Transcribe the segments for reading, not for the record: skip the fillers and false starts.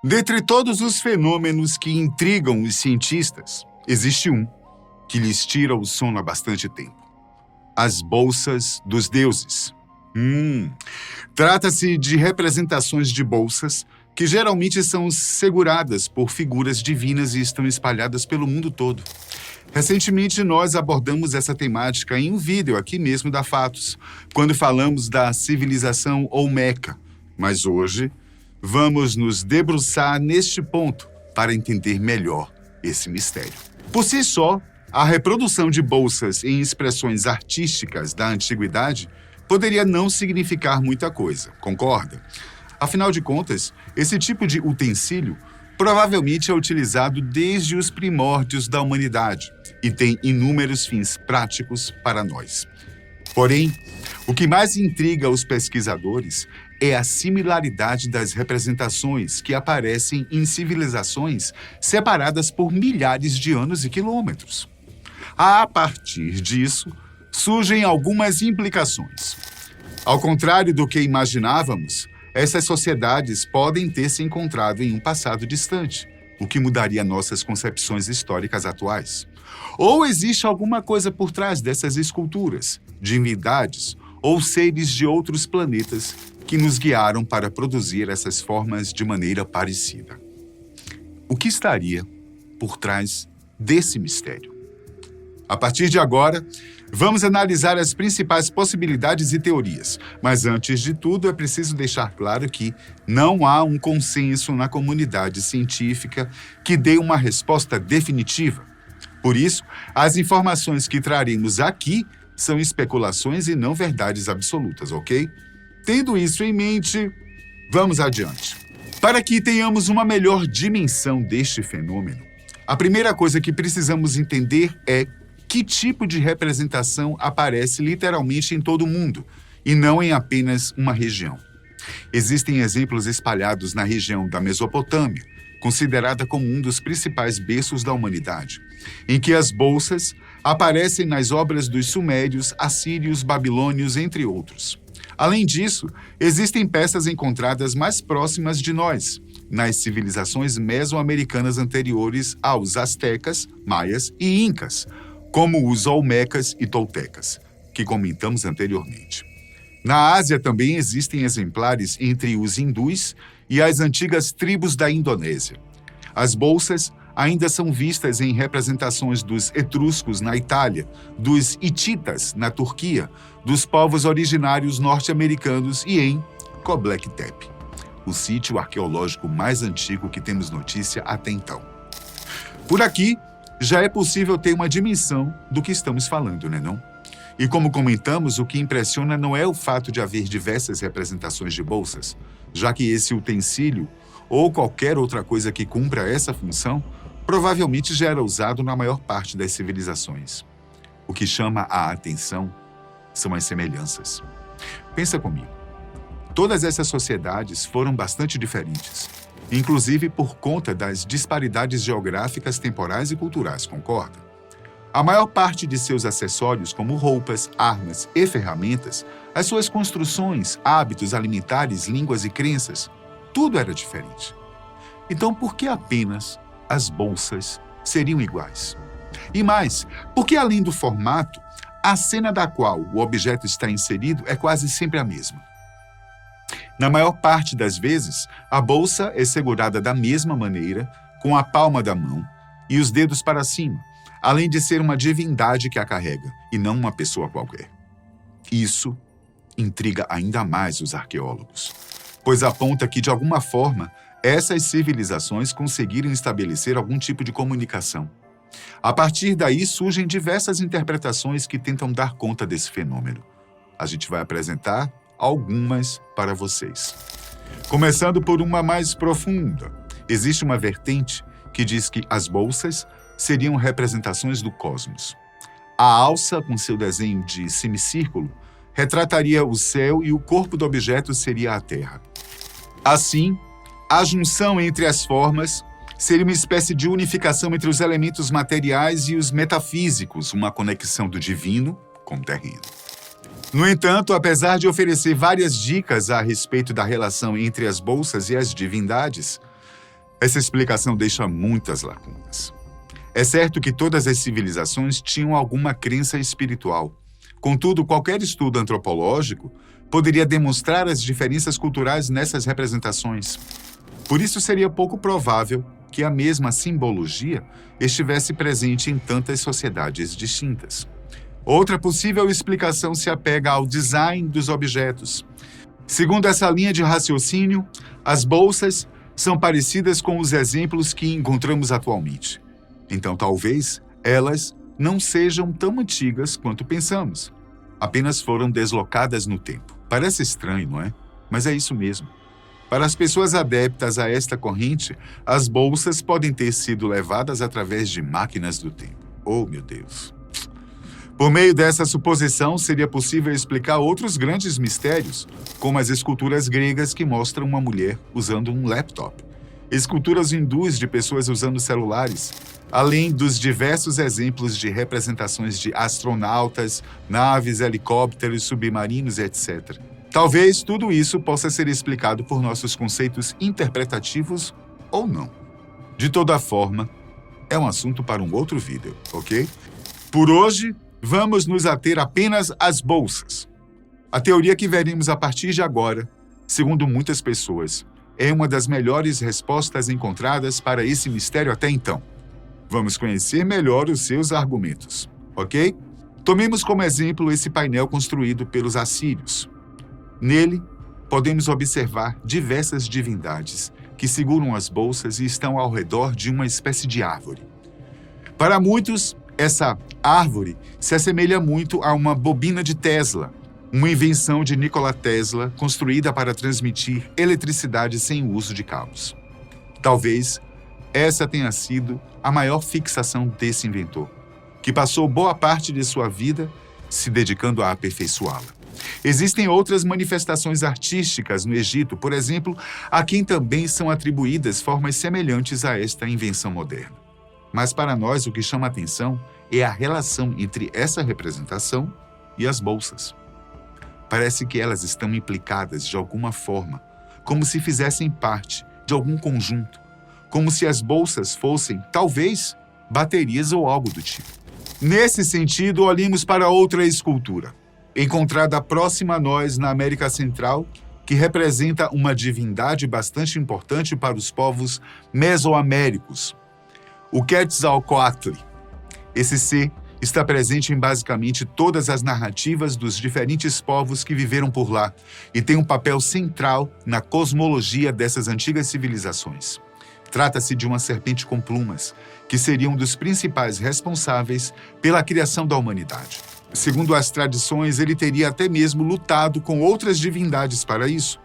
Dentre todos os fenômenos que intrigam os cientistas, existe um que lhes tira o sono há bastante tempo: as bolsas dos deuses. Trata-se de representações de bolsas que geralmente são seguradas por figuras divinas e estão espalhadas pelo mundo todo. Recentemente, nós abordamos essa temática em um vídeo aqui mesmo da Fatos, quando falamos da civilização Olmeca. Mas hoje, vamos nos debruçar neste ponto para entender melhor esse mistério. Por si só, a reprodução de bolsas em expressões artísticas da antiguidade poderia não significar muita coisa, concorda? Afinal de contas, esse tipo de utensílio provavelmente é utilizado desde os primórdios da humanidade e tem inúmeros fins práticos para nós. Porém, o que mais intriga os pesquisadores é a similaridade das representações que aparecem em civilizações separadas por milhares de anos e quilômetros. A partir disso, surgem algumas implicações. Ao contrário do que imaginávamos, essas sociedades podem ter se encontrado em um passado distante, o que mudaria nossas concepções históricas atuais. Ou existe alguma coisa por trás dessas esculturas, divindades ou seres de outros planetas que nos guiaram para produzir essas formas de maneira parecida. O que estaria por trás desse mistério? A partir de agora, vamos analisar as principais possibilidades e teorias, mas antes de tudo é preciso deixar claro que não há um consenso na comunidade científica que dê uma resposta definitiva. Por isso, as informações que traremos aqui são especulações e não verdades absolutas, ok? Tendo isso em mente, vamos adiante. Para que tenhamos uma melhor dimensão deste fenômeno, a primeira coisa que precisamos entender é que tipo de representação aparece literalmente em todo o mundo, e não em apenas uma região. Existem exemplos espalhados na região da Mesopotâmia, considerada como um dos principais berços da humanidade, em que as bolsas aparecem nas obras dos sumérios, assírios, babilônios, entre outros. Além disso, existem peças encontradas mais próximas de nós, nas civilizações mesoamericanas anteriores aos astecas, maias e incas, como os olmecas e toltecas, que comentamos anteriormente. Na Ásia também existem exemplares entre os hindus e as antigas tribos da Indonésia. As bolsas ainda são vistas em representações dos etruscos na Itália, dos hititas na Turquia, dos povos originários norte-americanos e em Göbekli Tepe, o sítio arqueológico mais antigo que temos notícia até então. Por aqui, já é possível ter uma dimensão do que estamos falando, não? E como comentamos, o que impressiona não é o fato de haver diversas representações de bolsas, já que esse utensílio, ou qualquer outra coisa que cumpra essa função, provavelmente já era usado na maior parte das civilizações. O que chama a atenção são as semelhanças. Pensa comigo. Todas essas sociedades foram bastante diferentes, inclusive por conta das disparidades geográficas, temporais e culturais, concorda? A maior parte de seus acessórios, como roupas, armas e ferramentas, as suas construções, hábitos alimentares, línguas e crenças, tudo era diferente. Então, por que apenas as bolsas seriam iguais? E mais, porque além do formato, a cena da qual o objeto está inserido é quase sempre a mesma. Na maior parte das vezes, a bolsa é segurada da mesma maneira, com a palma da mão e os dedos para cima, além de ser uma divindade que a carrega, e não uma pessoa qualquer. Isso intriga ainda mais os arqueólogos, pois aponta que, de alguma forma, essas civilizações conseguiram estabelecer algum tipo de comunicação. A partir daí surgem diversas interpretações que tentam dar conta desse fenômeno. A gente vai apresentar algumas para vocês. Começando por uma mais profunda. Existe uma vertente que diz que as bolsas seriam representações do cosmos. A alça, com seu desenho de semicírculo, retrataria o céu e o corpo do objeto seria a Terra. Assim, a junção entre as formas seria uma espécie de unificação entre os elementos materiais e os metafísicos, uma conexão do divino com o terreno. No entanto, apesar de oferecer várias dicas a respeito da relação entre as bolsas e as divindades, Essa explicação deixa muitas lacunas. É certo que todas as civilizações tinham alguma crença espiritual. Contudo, qualquer estudo antropológico poderia demonstrar as diferenças culturais nessas representações. Por isso, seria pouco provável que a mesma simbologia estivesse presente em tantas sociedades distintas. Outra possível explicação se apega ao design dos objetos. Segundo essa linha de raciocínio, as bolsas são parecidas com os exemplos que encontramos atualmente. Então, talvez elas não sejam tão antigas quanto pensamos. Apenas foram deslocadas no tempo. Parece estranho, não é? Mas é isso mesmo. Para as pessoas adeptas a esta corrente, as bolsas podem ter sido levadas através de máquinas do tempo. Oh, meu Deus! Por meio dessa suposição, seria possível explicar outros grandes mistérios, como as esculturas gregas que mostram uma mulher usando um laptop, esculturas hindus de pessoas usando celulares, além dos diversos exemplos de representações de astronautas, naves, helicópteros, submarinos, etc. Talvez tudo isso possa ser explicado por nossos conceitos interpretativos ou não. De toda forma, é um assunto para um outro vídeo, ok? Por hoje, vamos nos ater apenas às bolsas. A teoria que veremos a partir de agora, segundo muitas pessoas, é uma das melhores respostas encontradas para esse mistério até então. Vamos conhecer melhor os seus argumentos, ok? Tomemos como exemplo esse painel construído pelos assírios. Nele, podemos observar diversas divindades que seguram as bolsas e estão ao redor de uma espécie de árvore. Para muitos, essa árvore se assemelha muito a uma bobina de Tesla, uma invenção de Nikola Tesla construída para transmitir eletricidade sem o uso de cabos. Talvez essa tenha sido a maior fixação desse inventor, que passou boa parte de sua vida se dedicando a aperfeiçoá-la. Existem outras manifestações artísticas no Egito, por exemplo, a quem também são atribuídas formas semelhantes a esta invenção moderna. Mas para nós o que chama a atenção é a relação entre essa representação e as bolsas. Parece que elas estão implicadas de alguma forma, como se fizessem parte de algum conjunto, como se as bolsas fossem, talvez, baterias ou algo do tipo. Nesse sentido, olhemos para outra escultura, encontrada próxima a nós na América Central, que representa uma divindade bastante importante para os povos mesoaméricos, o Quetzalcóatl. Esse ser está presente em basicamente todas as narrativas dos diferentes povos que viveram por lá e tem um papel central na cosmologia dessas antigas civilizações. Trata-se de uma serpente com plumas, que seria um dos principais responsáveis pela criação da humanidade. Segundo as tradições, ele teria até mesmo lutado com outras divindades para isso.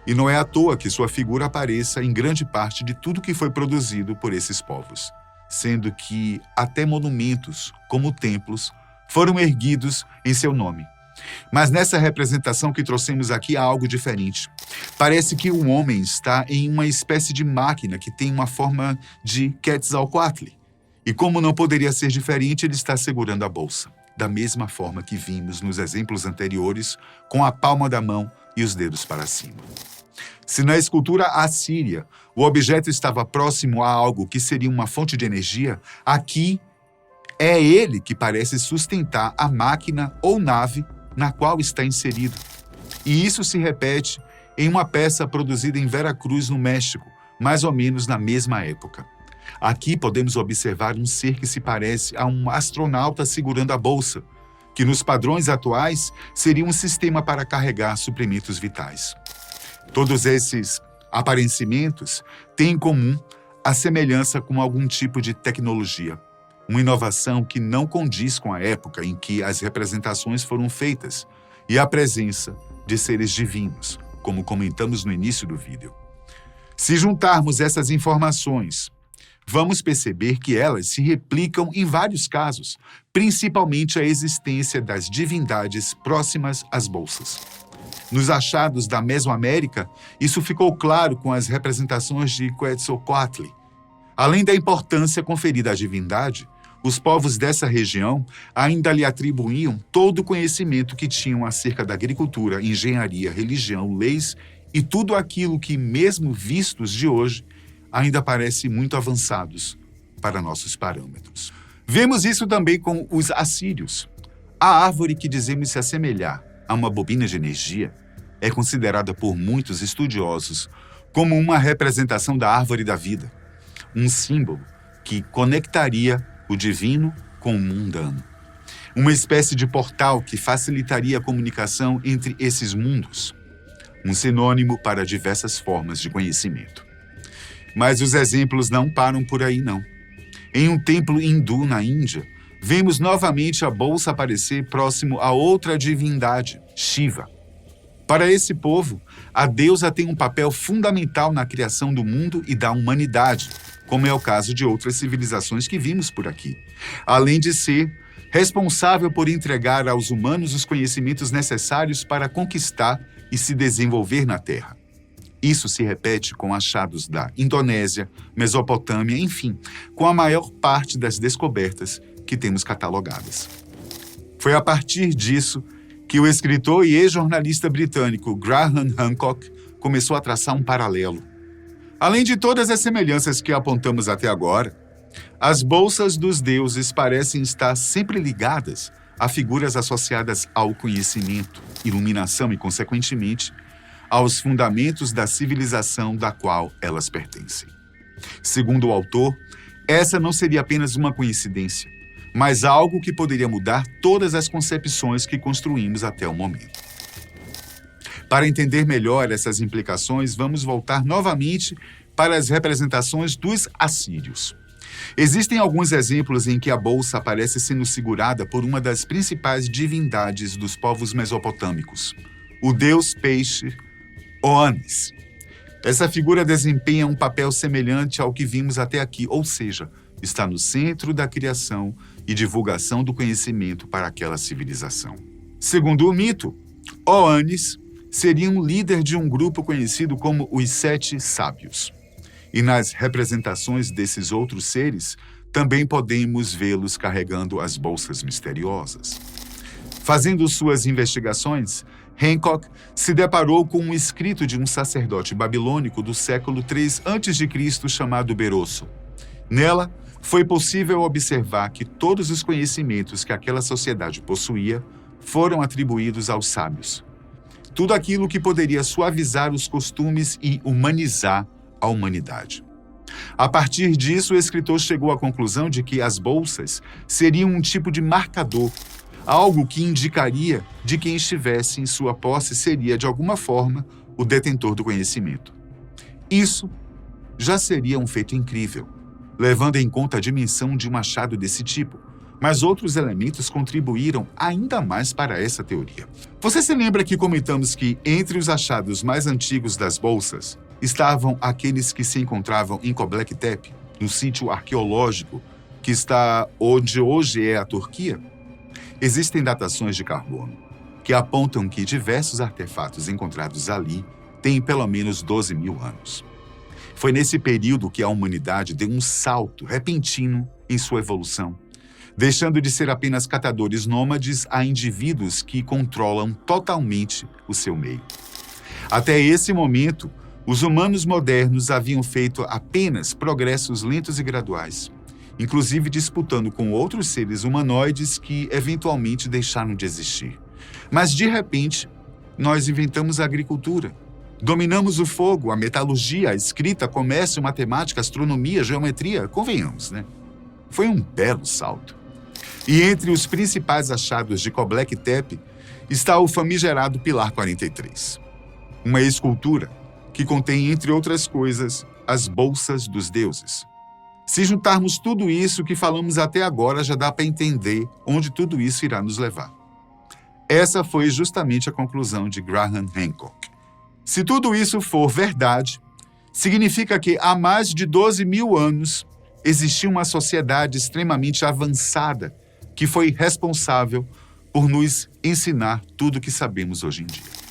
E não é à toa que sua figura apareça em grande parte de tudo que foi produzido por esses povos, sendo que até monumentos, como templos, foram erguidos em seu nome. Mas nessa representação que trouxemos aqui há algo diferente. Parece que o homem está em uma espécie de máquina que tem uma forma de Quetzalcóatl. E como não poderia ser diferente, ele está segurando a bolsa, da mesma forma que vimos nos exemplos anteriores, com a palma da mão e os dedos para cima. Se na escultura assíria o objeto estava próximo a algo que seria uma fonte de energia, aqui é ele que parece sustentar a máquina ou nave na qual está inserido. E isso se repete em uma peça produzida em Veracruz, no México, mais ou menos na mesma época. Aqui podemos observar um ser que se parece a um astronauta segurando a bolsa, que nos padrões atuais seria um sistema para carregar suprimentos vitais. Todos esses aparecimentos têm em comum a semelhança com algum tipo de tecnologia, uma inovação que não condiz com a época em que as representações foram feitas e a presença de seres divinos, como comentamos no início do vídeo. Se juntarmos essas informações, vamos perceber que elas se replicam em vários casos, principalmente a existência das divindades próximas às bolsas. Nos achados da Mesoamérica, isso ficou claro com as representações de Quetzalcóatl. Além da importância conferida à divindade, os povos dessa região ainda lhe atribuíam todo o conhecimento que tinham acerca da agricultura, engenharia, religião, leis e tudo aquilo que, mesmo vistos de hoje, ainda parecem muito avançados para nossos parâmetros. Vemos isso também com os assírios. A árvore que dizemos se assemelhar a uma bobina de energia é considerada por muitos estudiosos como uma representação da árvore da vida, um símbolo que conectaria o divino com o mundano. Uma espécie de portal que facilitaria a comunicação entre esses mundos. Um sinônimo para diversas formas de conhecimento. Mas os exemplos não param por aí, não. Em um templo hindu na Índia, vemos novamente a bolsa aparecer próximo a outra divindade, Shiva. Para esse povo, a deusa tem um papel fundamental na criação do mundo e da humanidade, como é o caso de outras civilizações que vimos por aqui. Além de ser responsável por entregar aos humanos os conhecimentos necessários para conquistar e se desenvolver na Terra. Isso se repete com achados da Indonésia, Mesopotâmia, enfim, com a maior parte das descobertas que temos catalogadas. Foi a partir disso que o escritor e ex-jornalista britânico Graham Hancock começou a traçar um paralelo. Além de todas as semelhanças que apontamos até agora, as bolsas dos deuses parecem estar sempre ligadas a figuras associadas ao conhecimento, iluminação e, consequentemente, aos fundamentos da civilização da qual elas pertencem. Segundo o autor, essa não seria apenas uma coincidência, mas algo que poderia mudar todas as concepções que construímos até o momento. Para entender melhor essas implicações, vamos voltar novamente para as representações dos assírios. Existem alguns exemplos em que a bolsa aparece sendo segurada por uma das principais divindades dos povos mesopotâmicos, o deus peixe Oannes. Essa figura desempenha um papel semelhante ao que vimos até aqui, ou seja, está no centro da criação e divulgação do conhecimento para aquela civilização. Segundo o mito, Oannes seria um líder de um grupo conhecido como os Sete Sábios. E nas representações desses outros seres, também podemos vê-los carregando as bolsas misteriosas. Fazendo suas investigações, Hancock se deparou com um escrito de um sacerdote babilônico do século III a.C. chamado Berosso. Nela, foi possível observar que todos os conhecimentos que aquela sociedade possuía foram atribuídos aos sábios. Tudo aquilo que poderia suavizar os costumes e humanizar a humanidade. A partir disso, o escritor chegou à conclusão de que as bolsas seriam um tipo de marcador, algo que indicaria de quem estivesse em sua posse seria, de alguma forma, o detentor do conhecimento. Isso já seria um feito incrível, levando em conta a dimensão de um achado desse tipo, mas outros elementos contribuíram ainda mais para essa teoria. Você se lembra que comentamos que, entre os achados mais antigos das bolsas, estavam aqueles que se encontravam em Göbekli Tepe, no sítio arqueológico que está onde hoje é a Turquia? Existem datações de carbono que apontam que diversos artefatos encontrados ali têm pelo menos 12 mil anos. Foi nesse período que a humanidade deu um salto repentino em sua evolução, deixando de ser apenas catadores nômades a indivíduos que controlam totalmente o seu meio. Até esse momento, os humanos modernos haviam feito apenas progressos lentos e graduais, inclusive disputando com outros seres humanoides que eventualmente deixaram de existir. Mas, de repente, nós inventamos a agricultura. Dominamos o fogo, a metalurgia, a escrita, comércio, matemática, astronomia, geometria, convenhamos, né? Foi um belo salto. E entre os principais achados de Göbekli Tepe está o famigerado Pilar 43, uma escultura que contém, entre outras coisas, as bolsas dos deuses. Se juntarmos tudo isso que falamos até agora, já dá para entender onde tudo isso irá nos levar. Essa foi justamente a conclusão de Graham Hancock. Se tudo isso for verdade, significa que há mais de 12 mil anos existia uma sociedade extremamente avançada que foi responsável por nos ensinar tudo o que sabemos hoje em dia.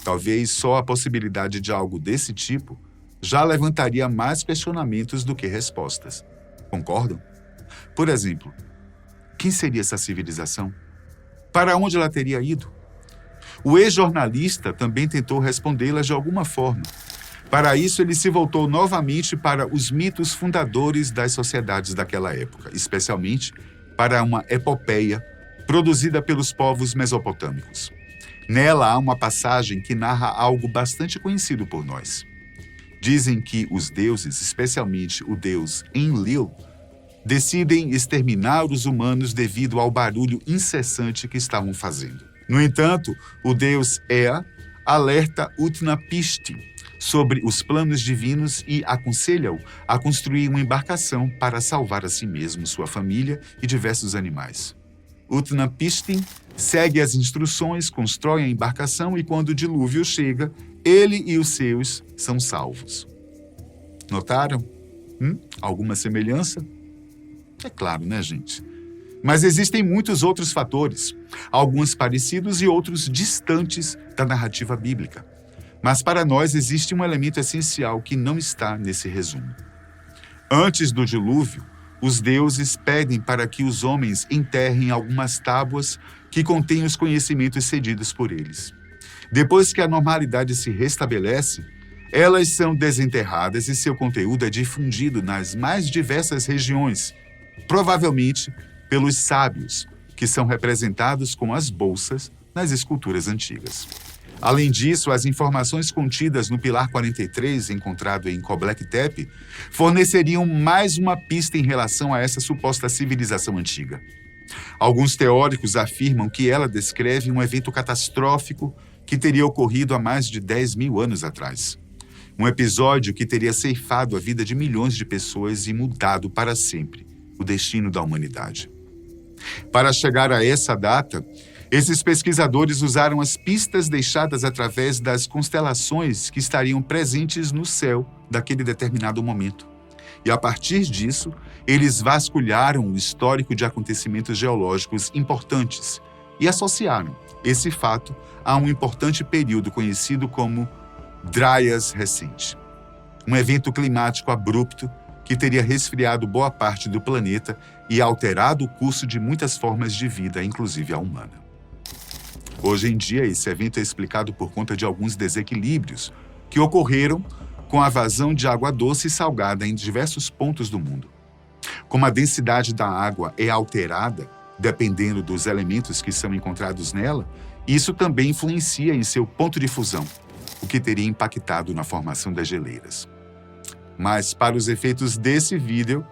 Talvez só a possibilidade de algo desse tipo já levantaria mais questionamentos do que respostas. Concordam? Por exemplo, quem seria essa civilização? Para onde ela teria ido? O ex-jornalista também tentou respondê-las de alguma forma. Para isso, ele se voltou novamente para os mitos fundadores das sociedades daquela época, especialmente para uma epopeia produzida pelos povos mesopotâmicos. Nela há uma passagem que narra algo bastante conhecido por nós. Dizem que os deuses, especialmente o deus Enlil, decidem exterminar os humanos devido ao barulho incessante que estavam fazendo. No entanto, o deus Ea alerta Utnapishtim sobre os planos divinos e aconselha-o a construir uma embarcação para salvar a si mesmo, sua família e diversos animais. Utnapishtim segue as instruções, constrói a embarcação e quando o dilúvio chega, ele e os seus são salvos. Notaram? Alguma semelhança? É claro, né, gente? Mas existem muitos outros fatores, alguns parecidos e outros distantes da narrativa bíblica. Mas para nós existe um elemento essencial que não está nesse resumo. Antes do dilúvio, os deuses pedem para que os homens enterrem algumas tábuas que contêm os conhecimentos cedidos por eles. Depois que a normalidade se restabelece, elas são desenterradas e seu conteúdo é difundido nas mais diversas regiões, provavelmente pelos sábios, que são representados com as bolsas nas esculturas antigas. Além disso, as informações contidas no Pilar 43, encontrado em Göbekli Tepe, forneceriam mais uma pista em relação a essa suposta civilização antiga. Alguns teóricos afirmam que ela descreve um evento catastrófico que teria ocorrido há mais de 10 mil anos atrás. Um episódio que teria ceifado a vida de milhões de pessoas e mudado para sempre o destino da humanidade. Para chegar a essa data, esses pesquisadores usaram as pistas deixadas através das constelações que estariam presentes no céu daquele determinado momento. E a partir disso, eles vasculharam o histórico de acontecimentos geológicos importantes e associaram esse fato a um importante período conhecido como Dryas Recente, um evento climático abrupto que teria resfriado boa parte do planeta e alterado o curso de muitas formas de vida, inclusive a humana. Hoje em dia, esse evento é explicado por conta de alguns desequilíbrios que ocorreram com a vazão de água doce e salgada em diversos pontos do mundo. Como a densidade da água é alterada, dependendo dos elementos que são encontrados nela, isso também influencia em seu ponto de fusão, o que teria impactado na formação das geleiras. Mas, para os efeitos desse vídeo,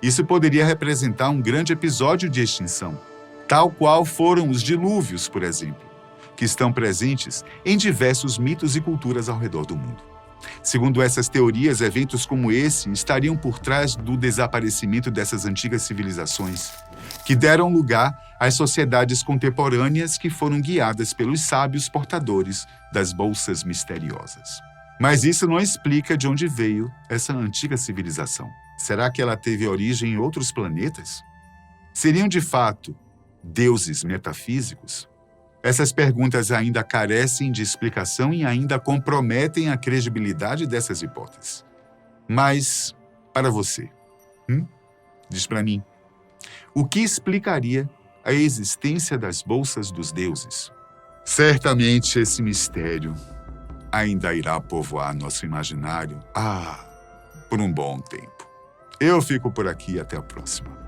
isso poderia representar um grande episódio de extinção, tal qual foram os dilúvios, por exemplo, que estão presentes em diversos mitos e culturas ao redor do mundo. Segundo essas teorias, eventos como esse estariam por trás do desaparecimento dessas antigas civilizações, que deram lugar às sociedades contemporâneas que foram guiadas pelos sábios portadores das bolsas misteriosas. Mas isso não explica de onde veio essa antiga civilização. Será que ela teve origem em outros planetas? Seriam, de fato, deuses metafísicos? Essas perguntas ainda carecem de explicação e ainda comprometem a credibilidade dessas hipóteses. Mas, para você, diz para mim, o que explicaria a existência das bolsas dos deuses? Certamente esse mistério ainda irá povoar nosso imaginário, por um bom tempo. Eu fico por aqui e até a próxima.